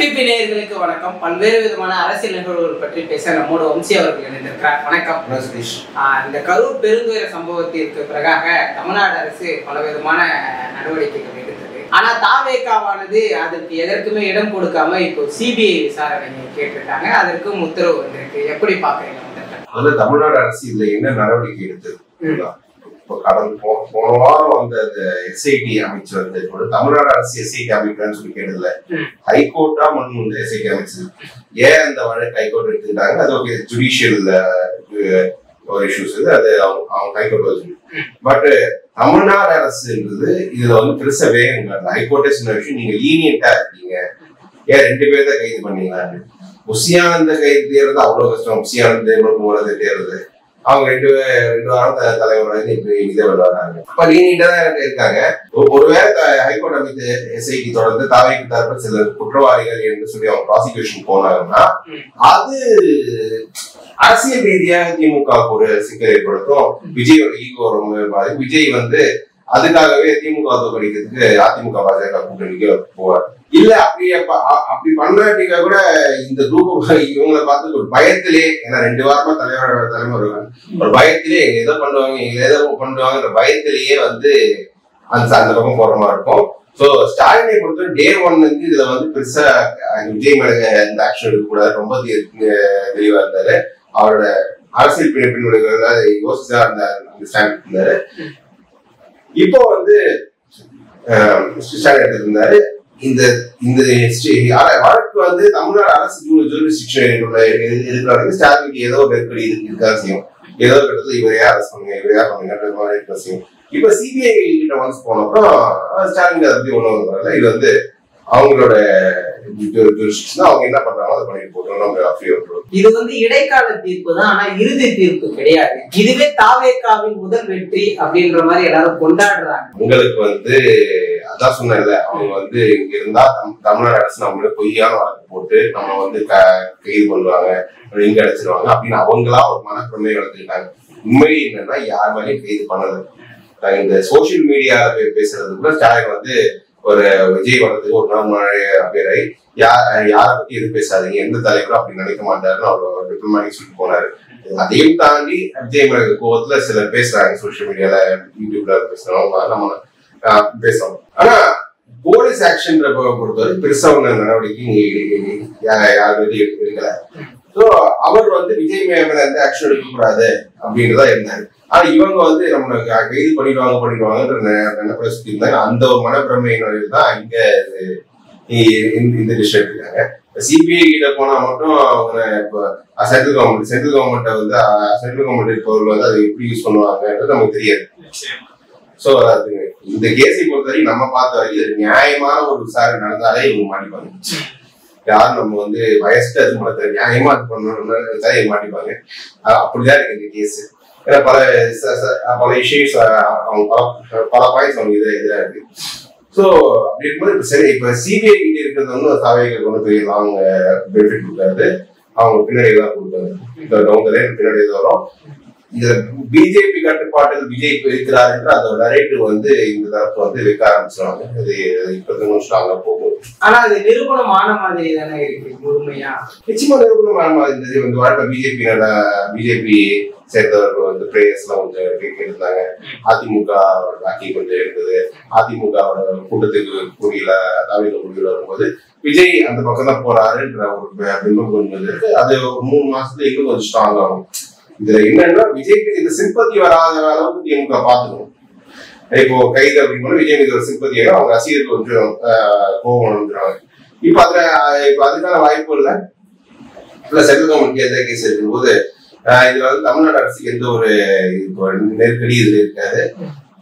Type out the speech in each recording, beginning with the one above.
FTP நேயர்களுக்கு வணக்கம். பல்வேறு விதமான அரசியல் நிகழ்வுகள் பற்றி பேச நம்மோடு வம்சி அவர்கள் இணைந்திருக்கிறார். வணக்கம். இந்த கரூர் பெருந்துயர சம்பவத்திற்கு பிறகாக தமிழ்நாடு அரசு பலவிதமான நடவடிக்கைகள் எடுத்தது. ஆனா தாவேகாவானது அதற்கு எதற்குமே இடம் கொடுக்காம இப்போ CBI விசாரணையை கேட்டிருக்காங்க. அதற்கும் உத்தரவு வந்திருக்கு. எப்படி பாக்குறீங்க? தமிழ்நாடு அரசு இதுல என்ன நடவடிக்கை எடுத்தது? போன வாரம் வந்து அந்த SIT அமைச்சு வந்து தமிழ்நாடு அரசு SIT அமைக்கிறான்னு சொல்லி கேட்டதுல ஹைகோர்ட்டா முன் SIT அமைச்சது. ஏன் அந்த வழக்கு ஹைகோர்ட் எடுத்துக்கிட்டாங்க? அது ஓகே, ஜுடிஷியல் ஒரு இஷ்யூஸ் அது அவங்க ஹைகோர்ட் வந்து. பட் தமிழ்நாடு அரசுன்றது இதுல வந்து பெருசா வேகங்க. ஹைகோர்ட்டே சொன்ன விஷயம், நீங்க லீனியன்ட்டா இருக்கீங்க, ஏன் 2 பேர் தான் கைது பண்ணீங்களான்னு. உசியானந்த கைது தேர்றது அவ்வளவு கஷ்டம். உசியானந்த தேர்றது அவங்க 2 வாரம் தலைவர் இதே வர்றாங்க. அப்ப லீனியன்ட்டா தான் இருக்காங்க. ஒருவேளை ஹைகோர்ட் அமைச்ச SIT தொடர்ந்து தாவேக்கு தரப்பு சில குற்றவாளிகள் என்று சொல்லி அவங்க ப்ராசிக்யூஷன் போனாங்கன்னா அது அரசியல் ரீதியாக திமுக ஒரு சிக்கல் ஏற்படுத்தும். விஜயோட ஈகோ ரொம்ப பாதிக்கும். விஜய் வந்து அதுக்காகவே திமுக தோற்கடிக்கிறதுக்கு அதிமுக பாஜக கூட்டணிக்கு போவார். இல்ல அப்படி பண்ணாட்டிக்கா கூட இந்த குரூப் இவங்களை பார்த்து ஒரு பயத்திலே, ஏன்னா 2 வாரமா தலைமை ஒரு பயத்திலே ஏதோ பண்ணுவாங்க பயத்திலேயே வந்து அந்த பக்கம் போற மாதிரி இருக்கும். சோ ஸ்டாலினை பொறுத்த டே 1 வந்து இதுல வந்து பெருசா விஜய் மேல இந்த ஆக்ஷன் எடுக்க கூடாது, ரொம்ப தெளிவா இருந்தாரு. அவரோட அரசியல் பின்னணிகளை யோசிச்சா அந்த ஸ்டாண்ட் இருந்தாரு. இப்போ வந்து ஸ்டாண்ட் எடுத்துட்டு இருந்தாரு. இந்த வழக்கு வந்து தமிழ்நாடு அரசு ஜூரிஸ்டிக்ஷன் இருக்கிறவங்க ஸ்டாலினுக்கு ஏதோ ஒரு நெருக்கடி இருக்கா செய்யும். ஏதோ கட்டத்துல இவரையா அரசு பண்ணுங்க, இவரையா பண்ணுங்க செய்யும். இப்ப CBI கிட்ட ஒன்ஸ் போனப்போ ஸ்டாலின் அதை பத்தி ஒண்ணும் வரல. இது வந்து அவங்களோட அவங்க என்ன பண்றாங்களோ அதை பண்ணிட்டு போட்டோம். இது வந்து இடைக்கால தீர்ப்பு தான், ஆனா இறுதி தீர்ப்பு கிடையாது. இதுவே தாவேகாவின் முதல் வெற்றி அப்படின்ற மாதிரி எல்லாரும் கொண்டாடுறாங்க. உங்களுக்கு வந்து அதான் சொன்னல, அவங்க வந்து இங்க இருந்தா தமிழ்நாடு அரசு நம்மள பொய்யான வழக்கு போட்டு நம்ம வந்து கைது பண்ணுவாங்க, இங்க அடைச்சிருவாங்க அப்படின்னு அவங்களா ஒரு மனப்பிரமை வளர்த்துக்கிட்டாங்க. உண்மை என்னன்னா யார் மேலேயும் கைது பண்ணல. இந்த சோசியல் மீடியா பேசுறது கூட ஸ்டாலின் வந்து ஒரு விஜய் வரதுக்கு ஒரு நாள் முன்னாடி பேரை யாரை பத்தி எது பேசாதீங்க, எந்த தலைவரும் அப்படி நினைக்க மாட்டாருன்னு அவர் டிப்ளமேட்டிக் சொல்லிட்டு போனாரு. அதையும் தாண்டி விஜய் மேல கோவத்துல சிலர் பேசுறாங்க, சோசியல் மீடியால யூடியூப்ல பேசுறவங்க நம்ம பேசுறோம். ஆனா போலீஸ் ஆக்ஷன் பொறுத்தவரை பெருசா ஒண்ணு நடவடிக்கை யாரும் எடுக்கல. சோ அவர் வந்து விஜய் மேல எந்த ஆக்ஷன் எடுக்க கூடாது அப்படின்றதா இருந்தாரு. ஆனா இவங்க வந்து நம்ம கைது பண்ணிடுவாங்கன்ற சுத்தி இருந்தாங்க. அந்த ஒரு மனப்பிரமையினால தான் இங்க இந்த டிசிஷன் எடுத்தாங்க. CBI கிட்ட போனா மட்டும் அவங்க சென்ட்ரல் கவர்மெண்ட் வந்து சென்ட்ரல் கவர்மெண்ட் இருப்பவர்கள் வந்து அதை எப்படி யூஸ் பண்ணுவாங்கன்றது நமக்கு தெரியாது. சோ அது இந்த கேஸை பொறுத்தவரைக்கும் நம்ம பார்த்த வரைக்கும் நியாயமான ஒரு விசாரணை நடந்தாலே இவங்க மாட்டிப்பாங்க. யாரும் நம்ம வந்து வயசுக்கு அது பண்ண நியாயமா அது பண்ணணும்னு மாட்டிப்பாங்க. அப்படிதான் இருக்கு இந்த கேஸ். ஏன்னா பல இஷ்யூஸ் அவங்க பல பாயிண்ட்ஸ் அவங்க எதிராக இருக்கு. ஸோ அப்படி இருக்கும்போது சரி, இப்ப CBI கிட்ட இருக்கிறது வந்து தாவேக்கு கொண்டு போய் அவங்க பெனிஃபிட் கொடுக்காது, அவங்க பின்னாடி தான் கொடுக்காது. பின்னாடி வரும். இதுல BJP கட்டுப்பாட்டில் விஜய் இருக்கிறார் என்ற அந்த நரேட்டிவ் வந்து இந்த தரப்பு வந்து வைக்க ஆரம்பிச்சிருவாங்க. அது இப்ப ஸ்ட்ராங்கா போகும். ஆனா அது நிரூபணமான மாதிரி தானே இருக்கு. முழுமையா நிச்சயமா நிரூபணமான மாதிரி இருந்தது. இந்த வாழ்க்கை பிஜேபி சேர்ந்தவர்கள் வந்து பிரேயர்ஸ் எல்லாம் கொஞ்சம் கேட்டிருந்தாங்க. அதிமுக பாக்கி கொஞ்சம் இருந்தது. அதிமுக கூட்டத்துக்கு கூடியில தாவேக முடிவில் வரும்போது விஜய் அந்த பக்கம் தான் போறாருன்ற ஒரு பிம்பம் கொஞ்சம் இருக்கு. அது 3 மாசத்துல இன்னும் கொஞ்சம் ஸ்ட்ராங் ஆகும். இதுல என்னன்னா விஜய்க்கு இந்த சிம்பத்தி வராத அளவுக்கு திமுக பாத்துக்கணும். இப்போ கைது அப்படின்னு விஜய் மீது ஒரு சிம்பத்தி அவங்க ரசிகர்கள் கொஞ்சம் கோபம் வந்துடுறாங்க. இப்ப அதுக்கான வாய்ப்பு இல்லை. சென்ட்ரல் கவர்மெண்ட் எந்த கேஸ் இருக்கும்போது இதுல வந்து தமிழ்நாடு அரசுக்கு எந்த ஒரு நெருக்கடி இதுல இருக்காது.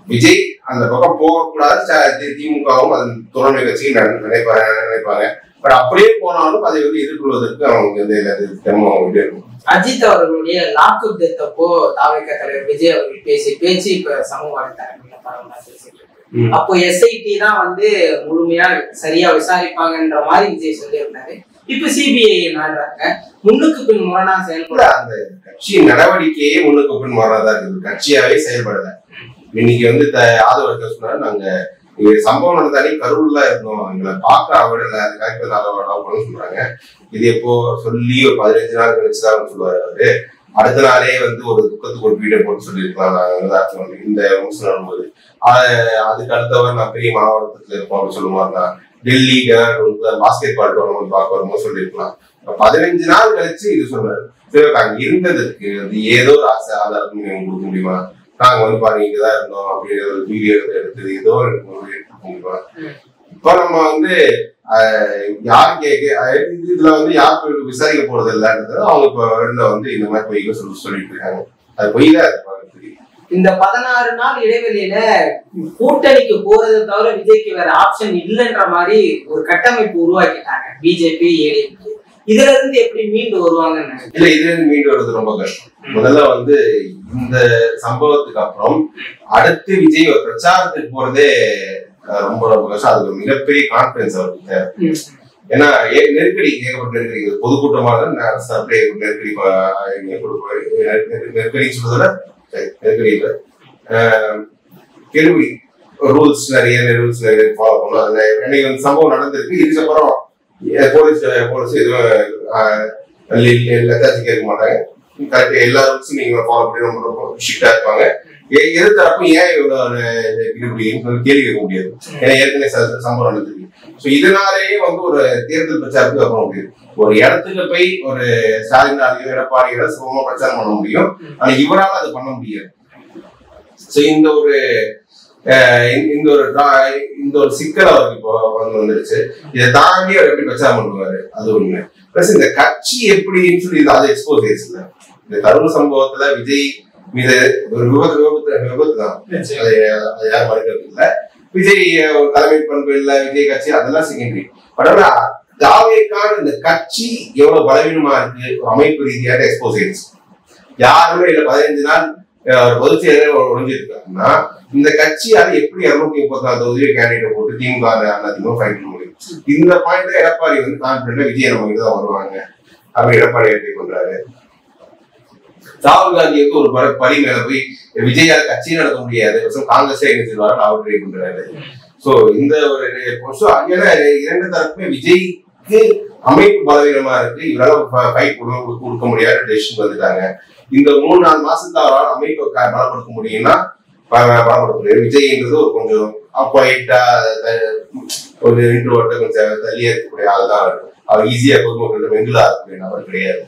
விஜய் அந்த பக்கம் போகக்கூடாது, திமுகவும் அதன் துணை கட்சி நினைப்பாங்க. பட் அப்படியே போனாலும் அதை வந்து எதிர்கொள்வதற்கு அவங்க வந்து இருக்கும். அஜித் அவர்களுடைய லாக்அப் டெத் அப்போ தாவேக தலைவர் விஜய் அவர்கள் பேச்சு இப்ப சமூக வலைதளங்கள்ல பரவலா பேசிட்டு இருக்கு. அப்போ SIT தான் வந்து முழுமையா சரியா விசாரிப்பாங்கன்ற மாதிரி விஜய் சொல்லியிருந்தாரு. இப்ப CBI நாடுறாங்க. முன்னுக்கு பின் முரணா செயல்பட அந்த கட்சி நடவடிக்கையே முன்னுக்கு பின் முரணாதான் இருக்குது. கட்சியாவே செயல்படல. இன்னைக்கு வந்து ஆதரவு சொன்னாரு, நாங்க சம்பவம் நடந்தாலே கரூர்ல இருந்தோம், எங்களை பார்க்க அவடல அது கரெக்டாக சொல்றாங்க. இது எப்போ சொல்லி ஒரு 15 நாள் கழிச்சுதான் சொல்லுவாரு அவரு. அடுத்த நாளே வந்து ஒரு துக்கத்துக்கு ஒரு வீடியோ போட்டு சொல்லியிருக்கலாம் இந்த விமர்சனம் வரும்போது. அதுக்கு அடுத்தவர் நான் பெரிய மாவட்டத்துல இருப்போம் அப்படின்னு சொல்லுவாருன்னா டெல்லி பாஸ்கெட் பால் டோர்னமெண்ட் பார்க்க வரும்போது சொல்லியிருக்கலாம். 15 நாள் கழிச்சு இது சொல்றாரு. சரி, நாங்க இருந்ததுக்கு வந்து ஏதோ ஒரு ஆசை ஆதாரம் நீங்க கொடுக்க முடியுமா? நாங்க வந்து பாருங்க இங்கதான் இருந்தோம் அப்படின்னு ஒரு வீடியோ எடுத்தது ஏதோ எடுக்க முடியுமா? இப்ப நம்ம வந்து யாரு இதுல வந்து யாருக்கு விசாரிக்க போறது இல்லைன்றது அவங்க இப்ப வந்து இந்த மாதிரி பொய்கள் சொல்லிட்டு இருக்காங்க. அது பொய் தான் தெரியும். இந்த 16 நாள் இடைவெளியில கூட்டணிக்கு போறதை தவிர விஜய்க்கு வேற ஆப்ஷன் இல்லைன்ற மாதிரி ஒரு கட்டமைப்பு உருவாக்கிட்டாங்க பிஜேபி ஏடிஎம்கே. இதுல இருந்து எப்படி மீண்டு வருவாங்கன்னு இல்ல, இதுல இருந்து மீண்டு வருவது ரொம்ப கஷ்டம். முதல்ல வந்து இந்த சம்பவத்துக்கு அப்புறம் அடுத்து விஜய் ஒரு பிரச்சாரத்துக்கு போறதே ரொம்ப ரொம்ப கஷ்டம். அது ஒரு மிகப்பெரிய கான்பிடன்ஸ் அவருக்கு தேவை. ஏன்னா நெருக்கடி, ஏகப்பட்ட நெருக்கடி, பொதுக்கூட்டமா நெருக்கடி சொல்றத நெருக்கடி இல்லை, கேள்வி ரூல்ஸ் நிறைய ஃபாலோ பண்ணும். சம்பவம் நடந்திருக்கு. இதுக்கப்புறம் போலீஸ் எதுவும் லெத்தாச்சு கேட்க மாட்டாங்க. கரெக்ட், எல்லா ரூல்ஸும் நீங்க ஃபாலோ பண்ணி ரொம்ப ஸ்ட்ரிக்டா இருப்பாங்க. எது தரப்பும் ஏன் இவ்வளவு கேள்வி கேட்க முடியாது, ஏன்னா ஏற்கனவே சம்பவம் நடந்திருக்கு. இதனாலேயே வந்து ஒரு தேர்தல் பிரச்சாரத்துக்கு அப்புறம் முடியும். ஒரு இடத்துக்கு போய் ஒரு ஸ்டாலினாலையோ எடப்பாடியோ சுகமா பிரச்சாரம் பண்ண முடியும், ஆனா இவரால் அது பண்ண முடியாது. இந்த ஒரு சிக்கல் அவருக்கு இப்போ வந்துருச்சு. இதை தாண்டி அவர் எப்படி பிரச்சாரம் பண்ணுவாரு அது ஒண்ணு. பிளஸ் இந்த கட்சி எப்படின்னு சொல்லி அது எக்ஸ்போஸ் ஆயிடுச்சுல. இந்த கரூர் சம்பவத்துல விஜய் மீது ஒரு விபத்து தான், அது யாரும் மறுக்கிறது இல்ல. விஜய் தலைமை பண்பு இல்ல, விஜய் கட்சி அதெல்லாம் செகண்டரி. பட் ஆனா தாவேக்கான இந்த கட்சி எவ்வளவு பலவீனமா இருக்கு அமைப்பு ரீதியாக எக்ஸ்போஸ் ஆயிடுச்சு. யாருமே இல்ல 15 நாள் பொதுச் செயலர் ஒழிஞ்சிருக்காங்கன்னா இந்த கட்சியால எப்படி 234 தொகுதியை கேண்டிடேட் போட்டு திமுக அதிமுக ஃபைட் பண்ண முடியும்? இந்த பாயிண்ட்ல எடப்பாடி வந்து கான்பிடண்டா விஜய் நம்ம தான் வருவாங்க அப்படி எடப்பாடி எடுத்து பண்றாரு. ராகுல் காந்தி வந்து ஒரு படி மேல போய் விஜயால கட்சியை நடத்த முடியாது, காங்கிரஸே என்ன செய்வாரு அவர் ட்ரை பண்றாரு. சோ இந்த ஒரு ஏன்னா 2 தரப்புமே விஜய்க்கு அமைப்பு பலவீனமா இருக்கு, இவரால் ஃபைட் கொடுக்க முடியாத டெசிஷன் வந்துட்டாங்க. இந்த 3-4 மாசத்துல அவரால் அமைப்பை பலப்படுத்த முடியும்னா பலப்படுத்த முடியும். விஜய்ன்றது ஒரு கொஞ்சம் அப்பாயிட்டா ஒரு இன்ட்ரோவர்ட்ட கொஞ்சம் தள்ளியே இருக்கக்கூடிய ஆள் தான். அவர் ஈஸியா பொதுமக்கள் மெங்குலா இருக்கு, அவர் கிடையாது.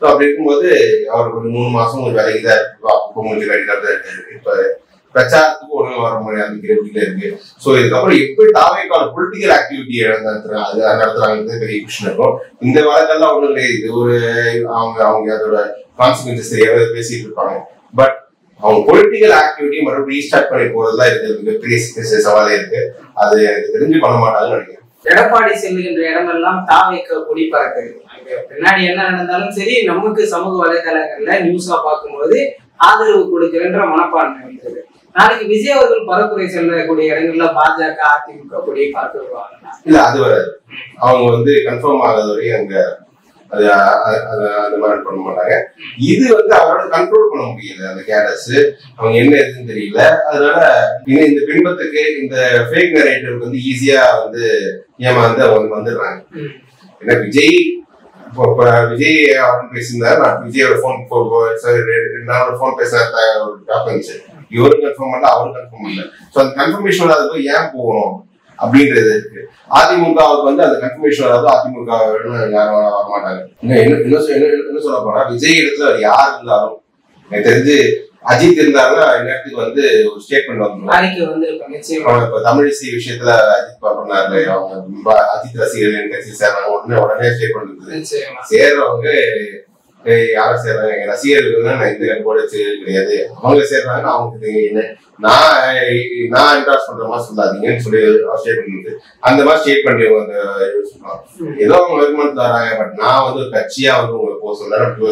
அப்படி இருக்கும்போது அவருக்கு ஒரு 3 மாசம் ஒரு வேலைக்கு தான் இருக்கு. இப்ப பிரச்சாரத்துக்கு ஒண்ணு வர முடியாது இருக்கு. சோ இதுக்கப்புறம் எப்படி தாவேக்கான பொலிட்டிக்கல் ஆக்டிவிட்டி நடத்துறாங்க பெரிய கொஸ்டின் இருக்கும். இந்த வழக்கெல்லாம் ஒண்ணும் கிடையாது. இது ஒரு அவங்க அதோட கான்சிக்வன்சஸ் தெரியாத பேசிட்டு இருப்பாங்க. பட் அவங்க பொலிட்டிக்கல் ஆக்டிவிட்டி மறுபடியும் ரீஸ்டார்ட் பண்ணி போறதுதான் இது மிகப்பெரிய சவாலே இருக்கு. அது எனக்கு தெரிஞ்சு பண்ண மாட்டாங்கன்னு நினைக்கிறேன். எடப்பாடி செல்லுகின்ற இடமெல்லாம் தாவேக்க கொடி பறக்குது. பின்னாடி என்ன நடந்தாலும் சரி, நமக்கு சமூக வலைதளங்கள்ல நியூஸா பார்க்கும்போது ஆதரவு கொடுக்கின்ற மனப்பான்மை வந்தது. நாளைக்கு விஜய் அவர்கள் பரப்புரை செல்லக்கூடிய இடங்கள்ல பாஜக அதிமுக கொடியை பார்த்து வருவாங்க. இல்ல, அது வராது. அவங்க வந்து கன்ஃபார்ம் ஆகாத வரையும் அங்க அது மாதிரி பண்ண மாட்டாங்க. இது வந்து அவரால் கண்ட்ரோல் பண்ண முடியல. அந்த கேடஸ் அவங்க என்ன எதுன்னு தெரியல. அதனால இந்த பின்பத்துக்கு இந்த ஃபேக் நரேட்டிவ் வந்து ஈஸியா வந்து ஏமாந்து அவங்க வந்துடுறாங்க. ஏன்னா விஜய் அவன் பேசியிருந்தாரு, நான் விஜயோட போன் பேச இருந்துச்சு. இவரும் கன்ஃபார்ம் பண்ணல, அவரும் கன்ஃபார்ம் பண்ணல. சோ அந்த கன்ஃபர்மேஷன் அது போய் ஏன் போகணும் அப்படின்றது இருக்கு. அதிமுகவுக்கு வந்து அந்த கன்ஃபர்மேஷன் வராது, அதிமுக யாரும் வரமாட்டாங்க. என்ன சொல்ல போனா விஜய் இடத்துல யார் இருந்தாலும் எனக்கு தெரிஞ்சு அஜித் இருந்தாருன்னா இந்நேரத்துக்கு வந்து ஒரு ஸ்டேட்மெண்ட் வந்துடும். இப்ப தமிழிசை விஷயத்துல அஜித் பண்ணாரு, அவங்க அஜித் ரசிகர்கள் கட்சி சேர்றாங்க, உடனே ஸ்டேட்மெண்ட் இருந்தது. சேர்றவங்க யாரும் சேர்றாங்க, எங்க ரசிகர்கள் நான் இந்த கண்போட கிடையாது, அவங்க சேர்றாங்க, அவங்க நான் என்டார்ஸ் பண்ற மாதிரி சொல்லாதீங்கன்னு சொல்லி ஸ்டேட்மெண்ட். அந்த மாதிரி ஸ்டேட்மெண்ட் ஏதோ அவங்க வருமானத்து வராங்க. பட் நான் வந்து கட்சியா வந்து உங்களுக்கு போக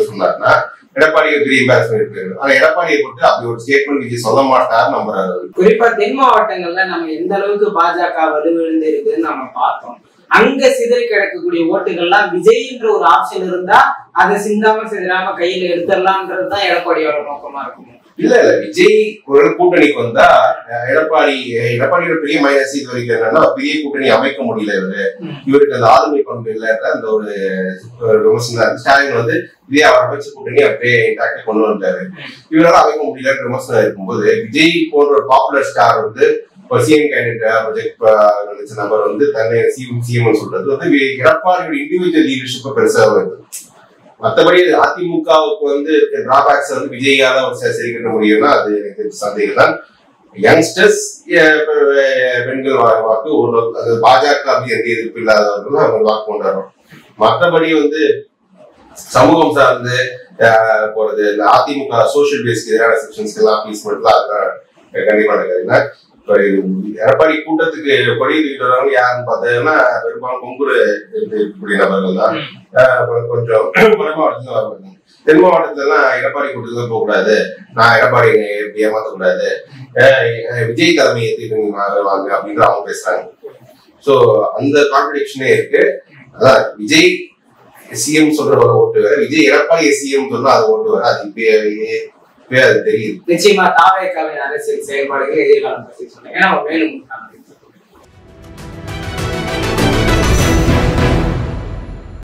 சொன்னாருன்னா எடப்பாடிக்கு பெரிய எம்பாரஸ்மென்ட் இருக்கு. ஆனா எடப்பாடியை பொறுத்து அப்படி ஒரு ஸ்டேட்மெண்ட் விஜய் சொல்ல மாட்டாரு நம்புறாரு. குறிப்பா தென் மாவட்டங்கள்ல நம்ம எந்த அளவுக்கு பாஜக வலுவிழந்து இருக்குன்னு நம்ம பார்த்தோம். அங்க சிதறி கிடக்கக்கூடிய ஓட்டுகள்லாம் விஜய்ன்ற ஒரு ஆப்ஷன் இருந்தா அதை சிந்தாம சிதறாம கையில எடுத்துடலாம்ன்றதுதான் எடப்பாடியோட நோக்கமா இருக்கும். இல்ல விஜய் ஒரு கூட்டணிக்கு வந்தா எடப்பாடியோட பெரிய மைனஸ் இது வரைக்கும் என்னன்னா பெரிய கூட்டணி அமைக்க முடியல இவருக்கு அந்த ஆளுமை பண்பு இல்ல அந்த ஒரு விமர்சனம். ஸ்டாலின் வந்து இதே அவர் அமைச்ச கூட்டணி அப்படியே இன்டாக்ட் கொண்டு வந்தாரு. இவரால் அமைக்க முடியல விமர்சனம் இருக்கும்போது விஜய் போன்ற ஒரு பாப்புலர் ஸ்டார் வந்து சிஎம் கேண்டிடேட் ப்ரொஜெக்ட் நபர் வந்து தன்னை சிஎம் சொல்றது வந்து எடப்பாடியோட இண்டிவிஜுவல் லீடர்ஷிப்பை பெருசா வருது. மற்றபடி அதிமுகவுக்கு வந்து டிராபேக்ஸ் வந்து விஜயால ஒரு சரி கட்ட முடியும்னா அது எனக்கு சந்தேகம் தான். யங்ஸ்டர்ஸ் பெண்கள் வாக்கு ஒரு பாஜக அப்படி எந்த எதிர்ப்பு இல்லாதவர்கள் அவங்க வாக்கு கொண்டாடுறோம். மற்றபடி வந்து சமூகம் சார்ந்து போறது இந்த அதிமுக சோசியல் பேஸ்க்கு எதிரான செக்ஷன்ஸ்க்கு எல்லாம் பீஸ் மட்டும் அதுதான் கண்டிப்பா நடக்குதுன்னா இப்ப எடப்பாடி கூட்டத்துக்கு கொடி தூக்கிட்டு வரவங்க யாருன்னு பார்த்தீங்கன்னா பெரும்பாலும் கொங்குரு இருக்கக்கூடிய நபர்கள் தான். கொஞ்சம் வட மாவட்டத்துல வருவாங்க. தென் மாவட்டத்துல எல்லாம் எடப்பாடி கூட்டத்துல போக கூடாது, நான் எடப்பாடி ஏமாத்தக்கூடாது, விஜய் தலைமையை வாங்க அப்படின்னு அவங்க பேசுறாங்க. சோ அந்த கான்ட்ரடிக்ஷனே இருக்கு. அதான் விஜய் சிஎம் சொல்ற ஒரு ஓட்டு வேற, விஜய் எடப்பாடி சிஎம் சொன்னா அது ஓட்டு வேற. அது இப்பயே அது தெரியுது. நிச்சயமா தாவேக்காவின் அரசியல் செயல்பாடுகள் எதிர்காலம் பற்றி சொன்னேன். ஏன்னா மேலும்